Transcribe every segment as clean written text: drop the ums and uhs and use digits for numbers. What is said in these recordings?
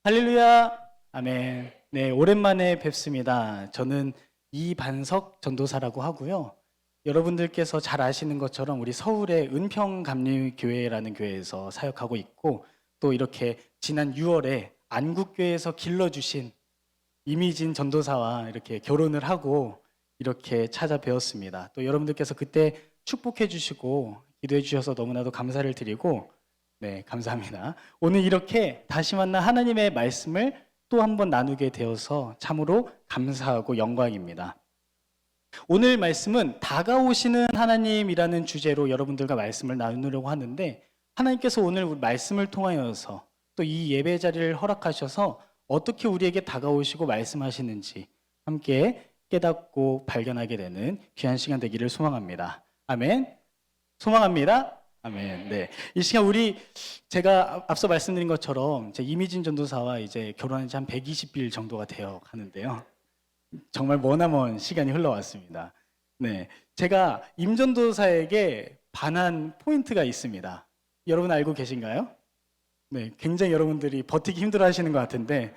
할렐루야. 아멘. 네, 오랜만에 뵙습니다. 저는 이반석 전도사라고 하고요. 여러분들께서 잘 아시는 것처럼 우리 서울의 은평감리교회라는 교회에서 사역하고 있고, 또 이렇게 지난 6월에 안국교회에서 길러주신 이미진 전도사와 이렇게 결혼을 하고 이렇게 찾아뵈었습니다. 또 여러분들께서 그때 축복해 주시고 기도해 주셔서 너무나도 감사를 드리고, 네, 감사합니다. 오늘 이렇게 다시 만나 하나님의 말씀을 또 한 번 나누게 되어서 참으로 감사하고 영광입니다. 오늘 말씀은 다가오시는 하나님이라는 주제로 여러분들과 말씀을 나누려고 하는데, 하나님께서 오늘 말씀을 통하여서 또 이 예배 자리를 허락하셔서 어떻게 우리에게 다가오시고 말씀하시는지 함께 깨닫고 발견하게 되는 귀한 시간 되기를 소망합니다. 아멘. 소망합니다. 아멘. 네. 이 시간 제가 앞서 말씀드린 것처럼 제 이미진 전도사와 이제 결혼한 지 한 120일 정도가 되어 가는데요. 정말 머나먼 시간이 흘러왔습니다. 네. 제가 임 전도사에게 반한 포인트가 있습니다. 여러분 알고 계신가요? 네. 굉장히 여러분들이 버티기 힘들어 하시는 것 같은데,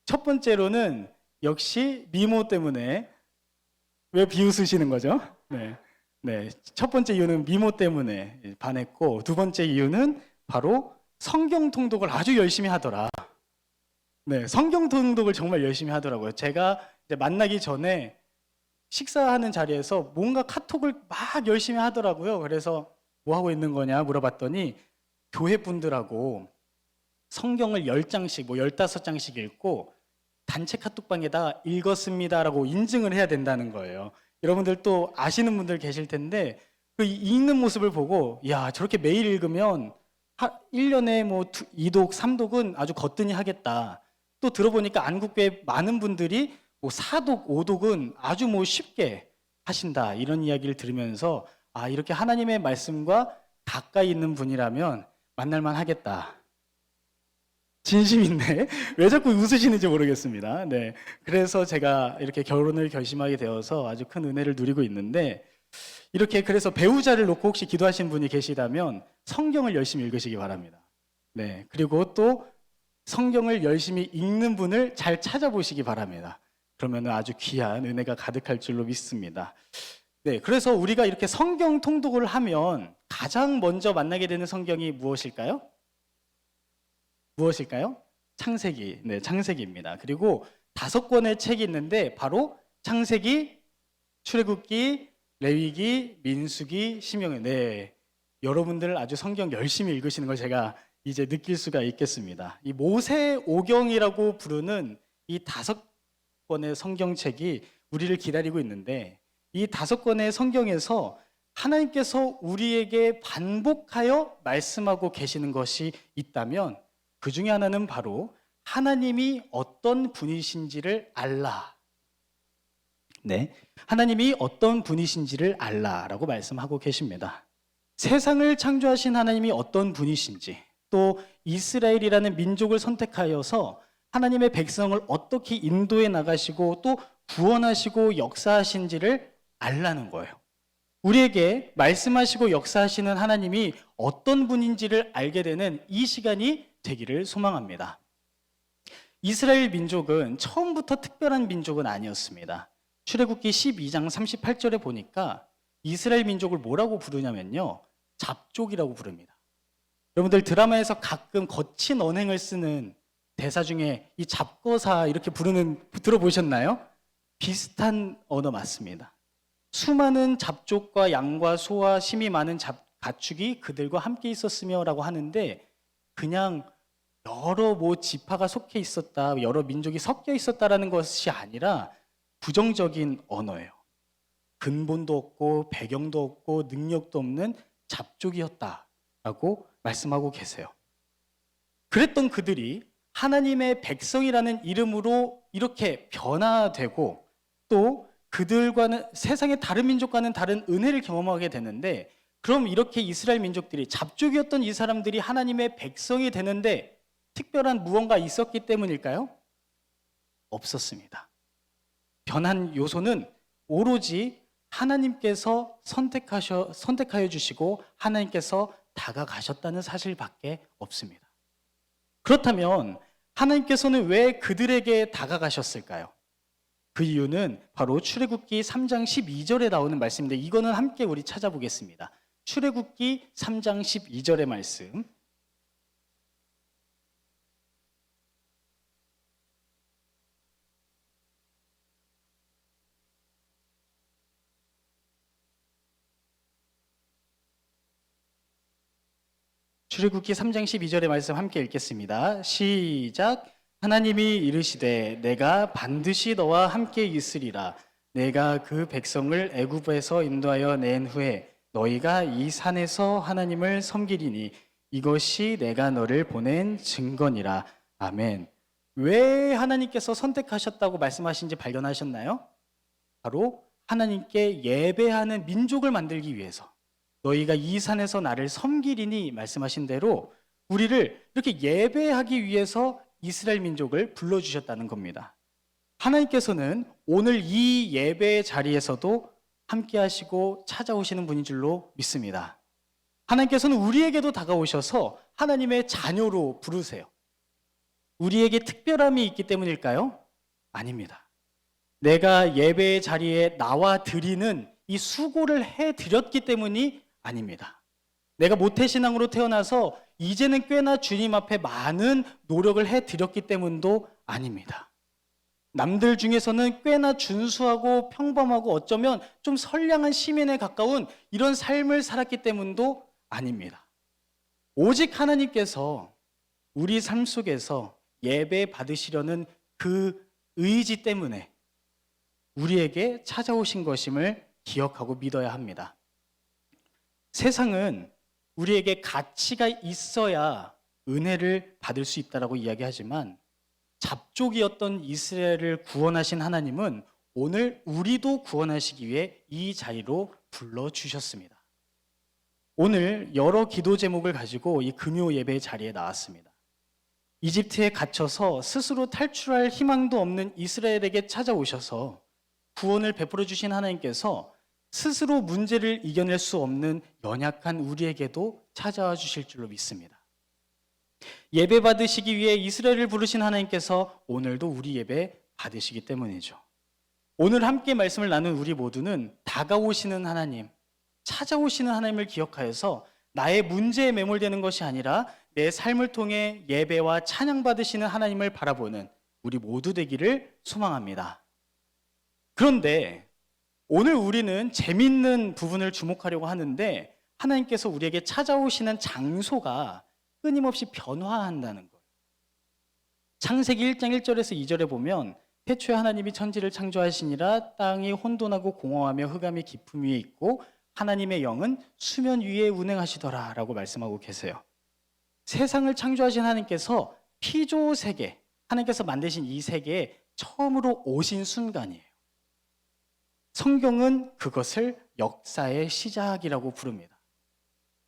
첫 번째로는 역시 미모 때문에. 왜 비웃으시는 거죠? 네. 네, 첫 번째 이유는 미모 때문에 반했고, 두 번째 이유는 바로 성경 통독을 아주 열심히 하더라. 네, 성경 통독을 정말 열심히 하더라고요. 제가 이제 만나기 전에 식사하는 자리에서 뭔가 카톡을 막 열심히 하더라고요. 그래서 뭐 하고 있는 거냐 물어봤더니 교회 분들하고 성경을 10장씩, 뭐 15장씩 읽고 단체 카톡방에다 읽었습니다라고 인증을 해야 된다는 거예요. 여러분들 또 아시는 분들 계실 텐데, 그 읽는 모습을 보고, 야, 저렇게 매일 읽으면 1년에 뭐 2독, 3독은 아주 거뜬히 하겠다. 또 들어보니까 안국교회 많은 분들이 뭐 4독, 5독은 아주 뭐 쉽게 하신다. 이런 이야기를 들으면서, 아, 이렇게 하나님의 말씀과 가까이 있는 분이라면 만날만 하겠다. 진심인데 왜 자꾸 웃으시는지 모르겠습니다. 네, 그래서 제가 이렇게 결혼을 결심하게 되어서 아주 큰 은혜를 누리고 있는데, 이렇게 그래서 배우자를 놓고 혹시 기도하신 분이 계시다면 성경을 열심히 읽으시기 바랍니다. 네, 그리고 또 성경을 열심히 읽는 분을 잘 찾아보시기 바랍니다. 그러면 아주 귀한 은혜가 가득할 줄로 믿습니다. 네, 그래서 우리가 이렇게 성경 통독을 하면 가장 먼저 만나게 되는 성경이 무엇일까요? 무엇일까요? 창세기. 네, 창세기입니다. 그리고 5권의 책이 있는데 바로 창세기, 출애굽기, 레위기, 민수기, 신명기. 네, 여러분들 아주 성경 열심히 읽으시는 걸 제가 이제 느낄 수가 있겠습니다. 이 모세오경이라고 부르는 이 5권의 성경책이 우리를 기다리고 있는데, 이 5권의 성경에서 하나님께서 우리에게 반복하여 말씀하고 계시는 것이 있다면 그 중에 하나는 바로 하나님이 어떤 분이신지를 알라. 네, 하나님이 어떤 분이신지를 알라라고 말씀하고 계십니다. 세상을 창조하신 하나님이 어떤 분이신지, 또 이스라엘이라는 민족을 선택하여서 하나님의 백성을 어떻게 인도해 나가시고 또 구원하시고 역사하신지를 알라는 거예요. 우리에게 말씀하시고 역사하시는 하나님이 어떤 분인지를 알게 되는 이 시간이 되기를 소망합니다. 이스라엘 민족은 처음부터 특별한 민족은 아니었습니다. 출애굽기 12장 38절에 보니까 이스라엘 민족을 뭐라고 부르냐면요, 잡족이라고 부릅니다. 여러분들 드라마에서 가끔 거친 언행을 쓰는 대사 중에 이 잡거사 이렇게 부르는 들어보셨나요? 비슷한 언어 맞습니다. 수많은 잡족과 양과 소와 심이 많은 가축이 그들과 함께 있었으며 라고 하는데, 그냥 여러 뭐 지파가 속해 있었다, 여러 민족이 섞여 있었다라는 것이 아니라 부정적인 언어예요. 근본도 없고 배경도 없고 능력도 없는 잡족이었다라고 말씀하고 계세요. 그랬던 그들이 하나님의 백성이라는 이름으로 이렇게 변화되고, 또 그들과는 세상의 다른 민족과는 다른 은혜를 경험하게 되는데, 그럼 이렇게 이스라엘 민족들이 잡족이었던 이 사람들이 하나님의 백성이 되는데 특별한 무언가 있었기 때문일까요? 없었습니다. 변한 요소는 오로지 하나님께서 선택하여 주시고 하나님께서 다가가셨다는 사실밖에 없습니다. 그렇다면 하나님께서는 왜 그들에게 다가가셨을까요? 그 이유는 바로 출애굽기 3장 12절에 나오는 말씀인데 이거는 함께 우리 찾아보겠습니다. 출애굽기 3장 12절의 말씀. 출애굽기 3장 12절의 말씀 함께 읽겠습니다. 시작. 하나님이 이르시되 내가 반드시 너와 함께 있으리라. 내가 그 백성을 애굽에서 인도하여 낸 후에 너희가 이 산에서 하나님을 섬기리니 이것이 내가 너를 보낸 증거니라. 아멘. 왜 하나님께서 선택하셨다고 말씀하신지 발견하셨나요? 바로 하나님께 예배하는 민족을 만들기 위해서, 너희가 이 산에서 나를 섬기리니 말씀하신 대로 우리를 이렇게 예배하기 위해서 이스라엘 민족을 불러주셨다는 겁니다. 하나님께서는 오늘 이 예배의 자리에서도 함께 하시고 찾아오시는 분인 줄로 믿습니다. 하나님께서는 우리에게도 다가오셔서 하나님의 자녀로 부르세요. 우리에게 특별함이 있기 때문일까요? 아닙니다. 내가 예배의 자리에 나와 드리는 이 수고를 해드렸기 때문이 아닙니다. 내가 모태신앙으로 태어나서 이제는 꽤나 주님 앞에 많은 노력을 해드렸기 때문도 아닙니다. 남들 중에서는 꽤나 준수하고 평범하고 어쩌면 좀 선량한 시민에 가까운 이런 삶을 살았기 때문도 아닙니다. 오직 하나님께서 우리 삶 속에서 예배 받으시려는 그 의지 때문에 우리에게 찾아오신 것임을 기억하고 믿어야 합니다. 세상은 우리에게 가치가 있어야 은혜를 받을 수 있다라고 이야기하지만 잡족이었던 이스라엘을 구원하신 하나님은 오늘 우리도 구원하시기 위해 이 자리로 불러주셨습니다. 오늘 여러 기도 제목을 가지고 이 금요 예배 자리에 나왔습니다. 이집트에 갇혀서 스스로 탈출할 희망도 없는 이스라엘에게 찾아오셔서 구원을 베풀어 주신 하나님께서 스스로 문제를 이겨낼 수 없는 연약한 우리에게도 찾아와 주실 줄로 믿습니다. 예배 받으시기 위해 이스라엘을 부르신 하나님께서 오늘도 우리 예배 받으시기 때문이죠. 오늘 함께 말씀을 나눈 우리 모두는 다가오시는 하나님, 찾아오시는 하나님을 기억하여서 나의 문제에 매몰되는 것이 아니라 내 삶을 통해 예배와 찬양 받으시는 하나님을 바라보는 우리 모두 되기를 소망합니다. 그런데 오늘 우리는 재밌는 부분을 주목하려고 하는데 하나님께서 우리에게 찾아오시는 장소가 끊임없이 변화한다는 것. 창세기 1장 1절에서 2절에 보면 태초에 하나님이 천지를 창조하시니라 땅이 혼돈하고 공허하며 흑암이 깊음 위에 있고 하나님의 영은 수면 위에 운행하시더라 라고 말씀하고 계세요. 세상을 창조하신 하나님께서 피조 세계, 하나님께서 만드신 이 세계에 처음으로 오신 순간이에요. 성경은 그것을 역사의 시작이라고 부릅니다.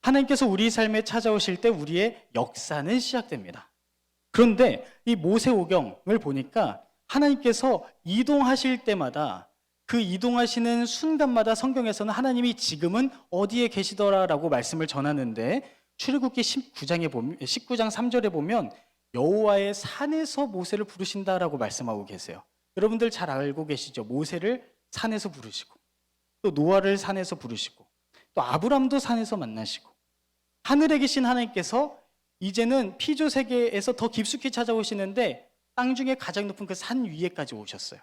하나님께서 우리 삶에 찾아오실 때 우리의 역사는 시작됩니다. 그런데 이 모세오경을 보니까 하나님께서 이동하실 때마다 그 이동하시는 순간마다 성경에서는 하나님이 지금은 어디에 계시더라라고 말씀을 전하는데 출애굽기 19장 3절에 보면 여호와의 산에서 모세를 부르신다라고 말씀하고 계세요. 여러분들 잘 알고 계시죠? 모세를 산에서 부르시고 또 노아를 산에서 부르시고 또 아브람도 산에서 만나시고 하늘에 계신 하나님께서 이제는 피조 세계에서 더 깊숙이 찾아오시는데 땅 중에 가장 높은 그 산 위에까지 오셨어요.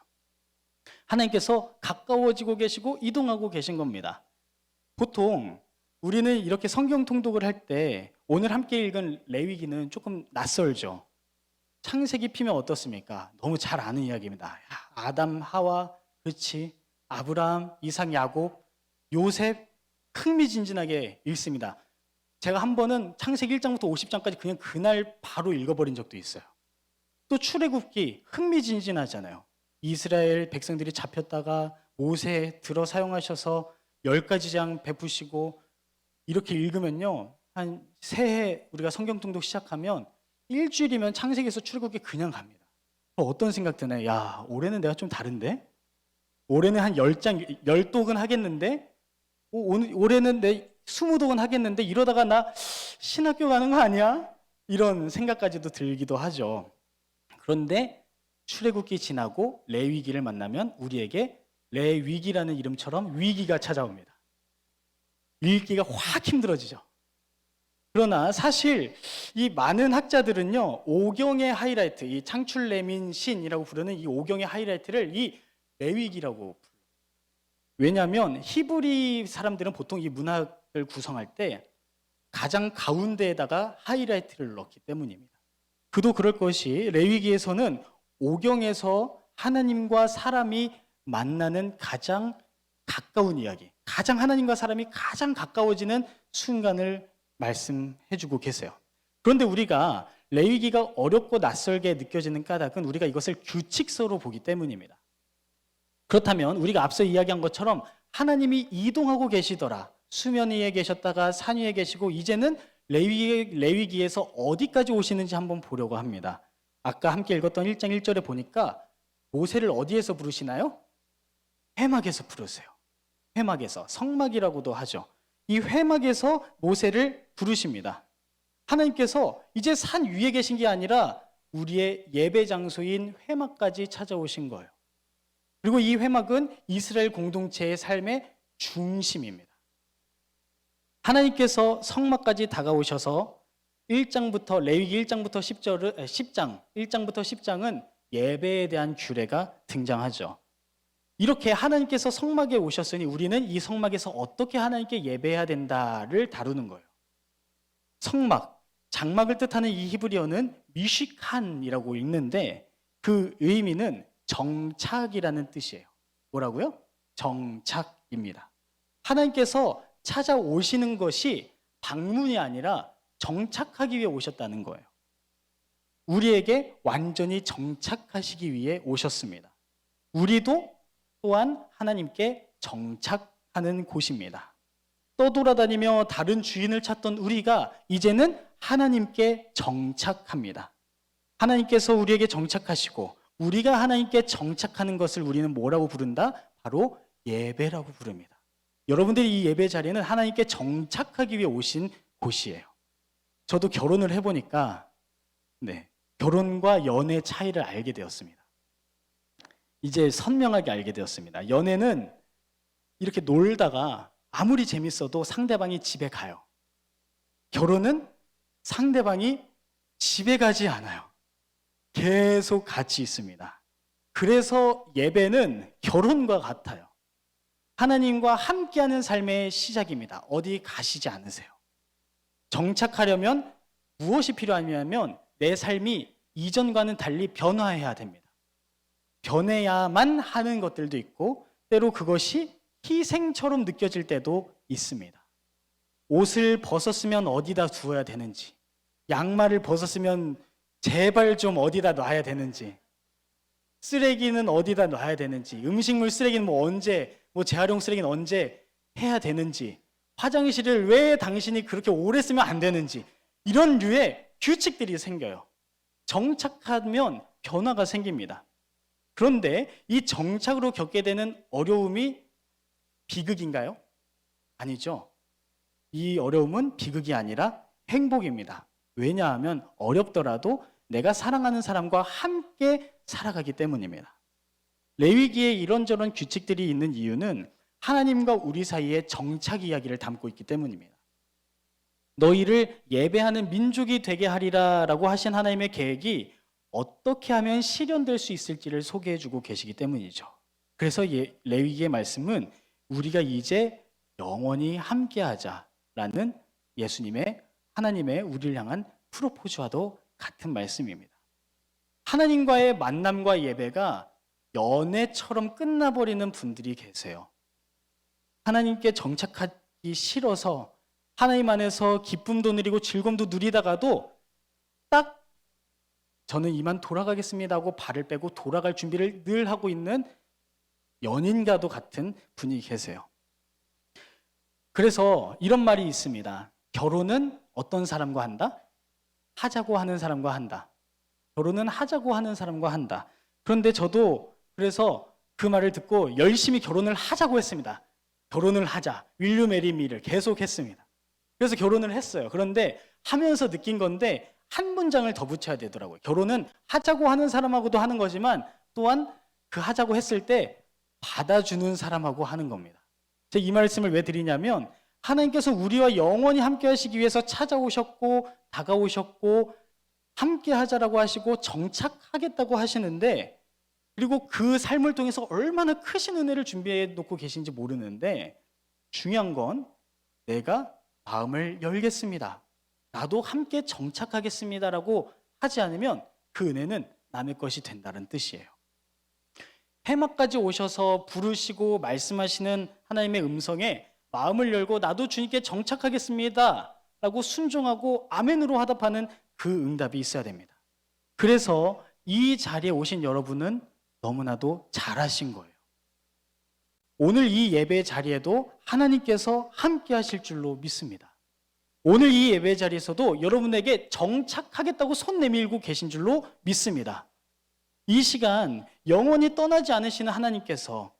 하나님께서 가까워지고 계시고 이동하고 계신 겁니다. 보통 우리는 이렇게 성경 통독을 할 때 오늘 함께 읽은 레위기는 조금 낯설죠. 창세기 피면 어떻습니까? 너무 잘 아는 이야기입니다. 아담, 하와, 그렇지, 아브라함, 이삭, 야곱, 요셉, 흥미진진하게 읽습니다. 제가 한 번은 창세기 1장부터 50장까지 그냥 그날 바로 읽어버린 적도 있어요. 또 출애굽기 흥미진진하잖아요. 이스라엘 백성들이 잡혔다가 모세 들어 사용하셔서 10가지 장 베푸시고 이렇게 읽으면요, 한 새해 우리가 성경 통독 시작하면 일주일이면 창세기에서 출애굽기 그냥 갑니다. 어떤 생각 드나요? 야, 올해는 내가 좀 다른데? 올해는 한 10장, 10독은 하겠는데? 올해는 내 20독은 하겠는데? 이러다가 나 신학교 가는 거 아니야? 이런 생각까지도 들기도 하죠. 그런데 출애굽기 지나고 레위기를 만나면 우리에게 레위기라는 이름처럼 위기가 찾아옵니다. 읽기가 확 힘들어지죠. 그러나 사실 이 많은 학자들은요, 오경의 하이라이트, 이 창출 레민 신이라고 부르는 이 오경의 하이라이트를 이 레위기라고 불러요. 왜냐하면 히브리 사람들은 보통 이 문학을 구성할 때 가장 가운데에다가 하이라이트를 넣기 때문입니다. 그도 그럴 것이 레위기에서는 오경에서 하나님과 사람이 만나는 가장 가까운 이야기, 가장 하나님과 사람이 가장 가까워지는 순간을 말씀해주고 계세요. 그런데 우리가 레위기가 어렵고 낯설게 느껴지는 까닭은 우리가 이것을 규칙서로 보기 때문입니다. 그렇다면 우리가 앞서 이야기한 것처럼 하나님이 이동하고 계시더라. 수면 위에 계셨다가 산 위에 계시고 이제는 레위기에서 어디까지 오시는지 한번 보려고 합니다. 아까 함께 읽었던 1장 1절에 보니까 모세를 어디에서 부르시나요? 회막에서 부르세요. 회막에서, 성막이라고도 하죠. 이 회막에서 모세를 부르십니다. 하나님께서 이제 산 위에 계신 게 아니라 우리의 예배 장소인 회막까지 찾아오신 거예요. 그리고 이 회막은 이스라엘 공동체의 삶의 중심입니다. 하나님께서 성막까지 다가오셔서 1장부터 레위기 1장부터 1장부터 10장은 예배에 대한 규례가 등장하죠. 이렇게 하나님께서 성막에 오셨으니 우리는 이 성막에서 어떻게 하나님께 예배해야 된다를 다루는 거예요. 성막, 장막을 뜻하는 이 히브리어는 미시칸이라고 읽는데 그 의미는 정착이라는 뜻이에요. 뭐라고요? 정착입니다. 하나님께서 찾아오시는 것이 방문이 아니라 정착하기 위해 오셨다는 거예요. 우리에게 완전히 정착하시기 위해 오셨습니다. 우리도 또한 하나님께 정착하는 곳입니다. 떠돌아다니며 다른 주인을 찾던 우리가 이제는 하나님께 정착합니다. 하나님께서 우리에게 정착하시고 우리가 하나님께 정착하는 것을 우리는 뭐라고 부른다? 바로 예배라고 부릅니다. 여러분들이 이 예배 자리는 하나님께 정착하기 위해 오신 곳이에요. 저도 결혼을 해보니까 결혼과 연애 차이를 알게 되었습니다. 이제 선명하게 알게 되었습니다. 연애는 이렇게 놀다가 아무리 재밌어도 상대방이 집에 가요. 결혼은 상대방이 집에 가지 않아요. 계속 같이 있습니다. 그래서 예배는 결혼과 같아요. 하나님과 함께하는 삶의 시작입니다. 어디 가시지 않으세요. 정착하려면 무엇이 필요하냐면 내 삶이 이전과는 달리 변화해야 됩니다. 변해야만 하는 것들도 있고 때로 그것이 희생처럼 느껴질 때도 있습니다. 옷을 벗었으면 어디다 두어야 되는지, 양말을 벗었으면 제발 좀 어디다 놔야 되는지, 쓰레기는 어디다 놔야 되는지, 음식물 쓰레기는 언제, 재활용 쓰레기는 언제 해야 되는지, 화장실을 왜 당신이 그렇게 오래 쓰면 안 되는지, 이런 류의 규칙들이 생겨요. 정착하면 변화가 생깁니다. 그런데 이 정착으로 겪게 되는 어려움이 비극인가요? 아니죠. 이 어려움은 비극이 아니라 행복입니다. 왜냐하면 어렵더라도 내가 사랑하는 사람과 함께 살아가기 때문입니다. 레위기에 이런저런 규칙들이 있는 이유는 하나님과 우리 사이의 정착 이야기를 담고 있기 때문입니다. 너희를 예배하는 민족이 되게 하리라 라고 하신 하나님의 계획이 어떻게 하면 실현될 수 있을지를 소개해주고 계시기 때문이죠. 그래서 레위기의 말씀은 우리가 이제 영원히 함께하자라는 예수님의 하나님의 우리를 향한 프로포즈와도 같은 말씀입니다. 하나님과의 만남과 예배가 연애처럼 끝나버리는 분들이 계세요. 하나님께 정착하기 싫어서 하나님 안에서 기쁨도 누리고 즐거움도 누리다가도 딱 저는 이만 돌아가겠습니다 하고 발을 빼고 돌아갈 준비를 늘 하고 있는 연인과도 같은 분이 계세요. 그래서 이런 말이 있습니다. 결혼은 어떤 사람과 한다? 하자고 하는 사람과 한다. 결혼은 하자고 하는 사람과 한다. 그런데 저도 그래서 그 말을 듣고 열심히 결혼을 하자고 했습니다. 결혼을 하자. Will you marry me를 계속 했습니다. 그래서 결혼을 했어요. 그런데 하면서 느낀 건데 한 문장을 더 붙여야 되더라고요. 결혼은 하자고 하는 사람하고도 하는 거지만 또한 그 하자고 했을 때 받아주는 사람하고 하는 겁니다. 제가 이 말씀을 왜 드리냐면 하나님께서 우리와 영원히 함께 하시기 위해서 찾아오셨고 다가오셨고 함께 하자라고 하시고 정착하겠다고 하시는데, 그리고 그 삶을 통해서 얼마나 크신 은혜를 준비해 놓고 계신지 모르는데, 중요한 건 내가 마음을 열겠습니다, 나도 함께 정착하겠습니다라고 하지 않으면 그 은혜는 남의 것이 된다는 뜻이에요. 회막까지 오셔서 부르시고 말씀하시는 하나님의 음성에 마음을 열고 나도 주님께 정착하겠습니다 라고 순종하고 아멘으로 화답하는 그 응답이 있어야 됩니다. 그래서 이 자리에 오신 여러분은 너무나도 잘하신 거예요. 오늘 이 예배 자리에도 하나님께서 함께 하실 줄로 믿습니다. 오늘 이 예배 자리에서도 여러분에게 정착하겠다고 손 내밀고 계신 줄로 믿습니다. 이 시간 영원히 떠나지 않으시는 하나님께서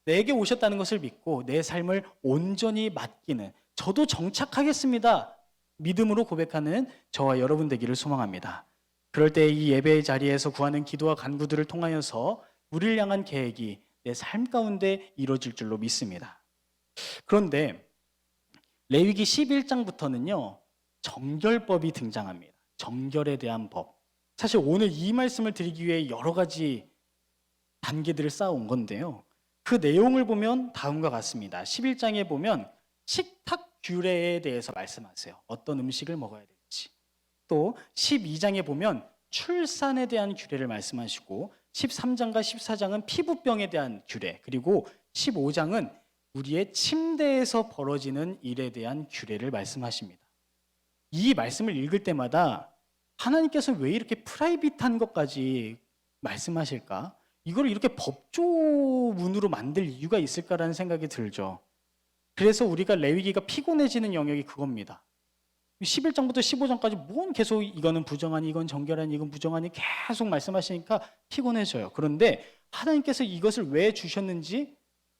내게 오셨다는 것을 믿고 내 삶을 온전히 맡기는, 저도 정착하겠습니다 믿음으로 고백하는 저와 여러분 되기를 소망합니다. 그럴 때 이 예배의 자리에서 구하는 기도와 간구들을 통하여서 우리를 향한 계획이 내 삶 가운데 이루어질 줄로 믿습니다. 그런데 레위기 11장부터는요 정결법이 등장합니다. 정결에 대한 법. 사실 오늘 이 말씀을 드리기 위해 여러 가지 단계들을 쌓아온 건데요, 그 내용을 보면 다음과 같습니다. 11장에 보면 식탁 규례에 대해서 말씀하세요. 어떤 음식을 먹어야 될지. 또 12장에 보면 출산에 대한 규례를 말씀하시고 13장과 14장은 피부병에 대한 규례, 그리고 15장은 우리의 침대에서 벌어지는 일에 대한 규례를 말씀하십니다. 이 말씀을 읽을 때마다 하나님께서 왜 이렇게 프라이빗한 것까지 말씀하실까? 이걸 이렇게 법조문으로 만들 이유가 있을까라는 생각이 들죠. 그래서 우리가 레위기가 피곤해지는 영역이 그겁니다. 11장부터 15장까지 뭔 계속 이거는 부정하니 이건 정결하니 이건 부정하니 계속 말씀하시니까 피곤해져요. 그런데 하나님께서 이것을 왜 주셨는지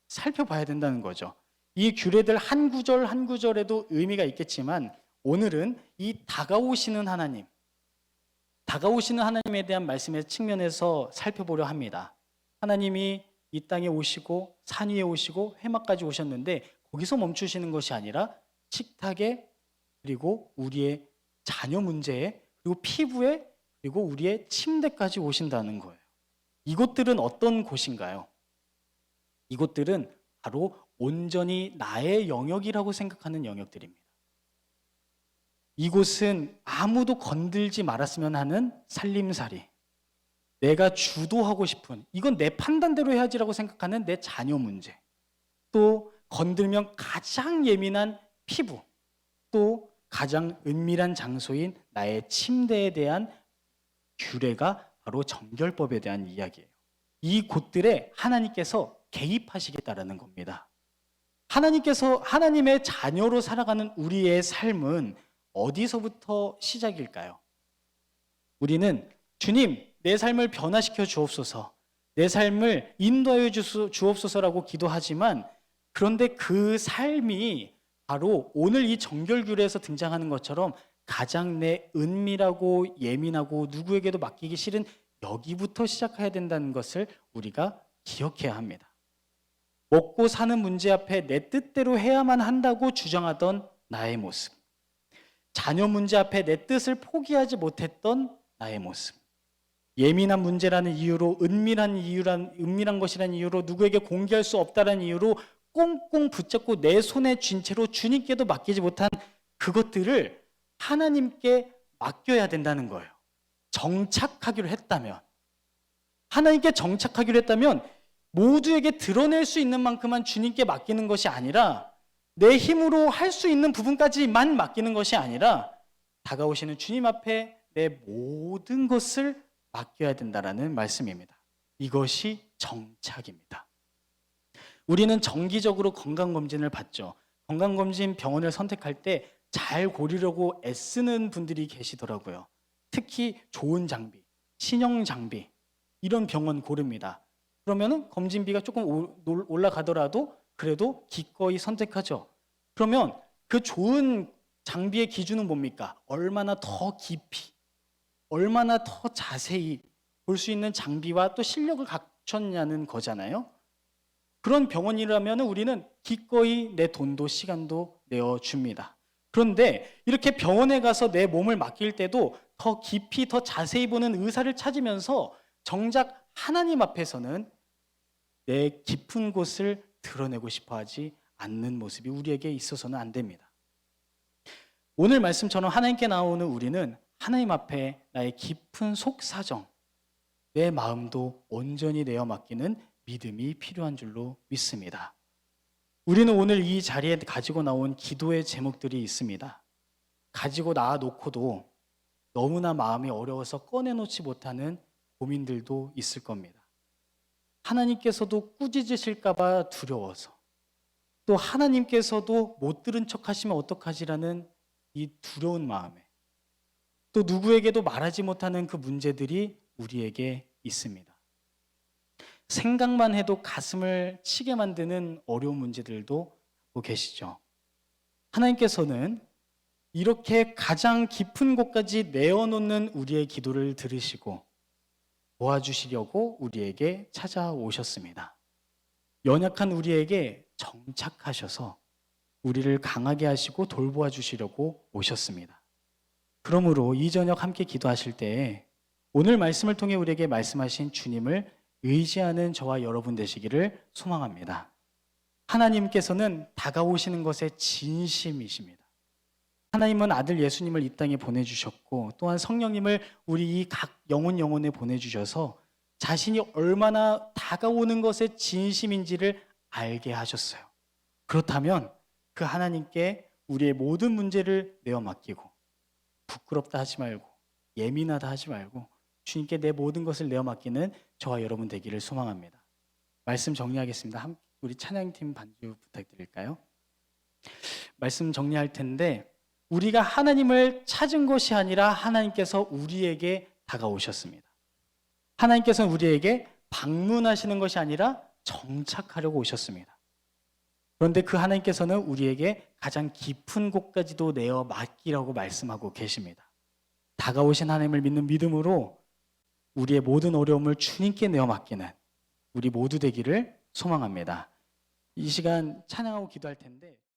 살펴봐야 된다는 거죠. 이 규례들 한 구절 한 구절에도 의미가 있겠지만 오늘은 이 다가오시는 하나님에 대한 말씀의 측면에서 살펴보려 합니다. 하나님이 이 땅에 오시고 산 위에 오시고 회막까지 오셨는데 거기서 멈추시는 것이 아니라 식탁에, 그리고 우리의 자녀 문제에, 그리고 피부에, 그리고 우리의 침대까지 오신다는 거예요. 이곳들은 어떤 곳인가요? 이곳들은 바로 온전히 나의 영역이라고 생각하는 영역들입니다. 이곳은 아무도 건들지 말았으면 하는 살림살이, 내가 주도하고 싶은, 이건 내 판단대로 해야지라고 생각하는 내 자녀 문제, 또 건들면 가장 예민한 피부, 또 가장 은밀한 장소인 나의 침대에 대한 규례가 바로 정결법에 대한 이야기예요. 이 곳들에 하나님께서 개입하시겠다라는 겁니다. 하나님께서 하나님의 자녀로 살아가는 우리의 삶은 어디서부터 시작일까요? 우리는 주님, 내 삶을 변화시켜 주옵소서, 내 삶을 인도하여 주옵소서라고 기도하지만, 그런데 그 삶이 바로 오늘 이 정결규례에서 등장하는 것처럼 가장 내 은밀하고 예민하고 누구에게도 맡기기 싫은 여기부터 시작해야 된다는 것을 우리가 기억해야 합니다. 먹고 사는 문제 앞에 내 뜻대로 해야만 한다고 주장하던 나의 모습, 자녀 문제 앞에 내 뜻을 포기하지 못했던 나의 모습, 예민한 문제라는 이유로, 은밀한 것이라는 이유로, 누구에게 공개할 수 없다는 이유로 꽁꽁 붙잡고 내 손에 쥔 채로 주님께도 맡기지 못한 그것들을 하나님께 맡겨야 된다는 거예요. 정착하기로 했다면, 하나님께 정착하기로 했다면 모두에게 드러낼 수 있는 만큼만 주님께 맡기는 것이 아니라, 내 힘으로 할 수 있는 부분까지만 맡기는 것이 아니라 다가오시는 주님 앞에 내 모든 것을 맡겨야 된다라는 말씀입니다. 이것이 정착입니다. 우리는 정기적으로 건강검진을 받죠. 건강검진 병원을 선택할 때 잘 고르려고 애쓰는 분들이 계시더라고요. 특히 좋은 장비, 신형 장비, 이런 병원 고릅니다. 그러면 검진비가 조금 올라가더라도 그래도 기꺼이 선택하죠. 그러면 그 좋은 장비의 기준은 뭡니까? 얼마나 더 깊이, 얼마나 더 자세히 볼 수 있는 장비와 또 실력을 갖췄냐는 거잖아요. 그런 병원이라면 우리는 기꺼이 내 돈도 시간도 내어줍니다. 그런데 이렇게 병원에 가서 내 몸을 맡길 때도 더 깊이 더 자세히 보는 의사를 찾으면서 정작 하나님 앞에서는 내 깊은 곳을 드러내고 싶어 하지 않는 모습이 우리에게 있어서는 안 됩니다. 오늘 말씀처럼 하나님께 나오는 우리는 하나님 앞에 나의 깊은 속사정, 내 마음도 온전히 내어 맡기는 믿음이 필요한 줄로 믿습니다. 우리는 오늘 이 자리에 가지고 나온 기도의 제목들이 있습니다. 가지고 나와놓고도 너무나 마음이 어려워서 꺼내놓지 못하는 고민들도 있을 겁니다. 하나님께서도 꾸짖으실까 봐 두려워서, 또 하나님께서도 못 들은 척 하시면 어떡하지라는 이 두려운 마음에, 또 누구에게도 말하지 못하는 그 문제들이 우리에게 있습니다. 생각만 해도 가슴을 치게 만드는 어려운 문제들도 갖고 계시죠. 하나님께서는 이렇게 가장 깊은 곳까지 내어놓는 우리의 기도를 들으시고 도와주시려고 우리에게 찾아오셨습니다. 연약한 우리에게 정착하셔서 우리를 강하게 하시고 돌보아 주시려고 오셨습니다. 그러므로 이 저녁 함께 기도하실 때에 오늘 말씀을 통해 우리에게 말씀하신 주님을 의지하는 저와 여러분 되시기를 소망합니다. 하나님께서는 다가오시는 것에 진심이십니다. 하나님은 아들 예수님을 이 땅에 보내주셨고 또한 성령님을 우리 이 각 영혼에 보내주셔서 자신이 얼마나 다가오는 것에 진심인지를 알게 하셨어요. 그렇다면 그 하나님께 우리의 모든 문제를 내어 맡기고 부끄럽다 하지 말고 예민하다 하지 말고 주님께 내 모든 것을 내어 맡기는 저와 여러분 되기를 소망합니다. 말씀 정리하겠습니다. 우리 찬양팀 반주 부탁드릴까요? 말씀 정리할 텐데 우리가 하나님을 찾은 것이 아니라 하나님께서 우리에게 다가오셨습니다. 하나님께서는 우리에게 방문하시는 것이 아니라 정착하려고 오셨습니다. 그런데 그 하나님께서는 우리에게 가장 깊은 곳까지도 내어 맡기라고 말씀하고 계십니다. 다가오신 하나님을 믿는 믿음으로 우리의 모든 어려움을 주님께 내어 맡기는 우리 모두 되기를 소망합니다. 이 시간 찬양하고 기도할 텐데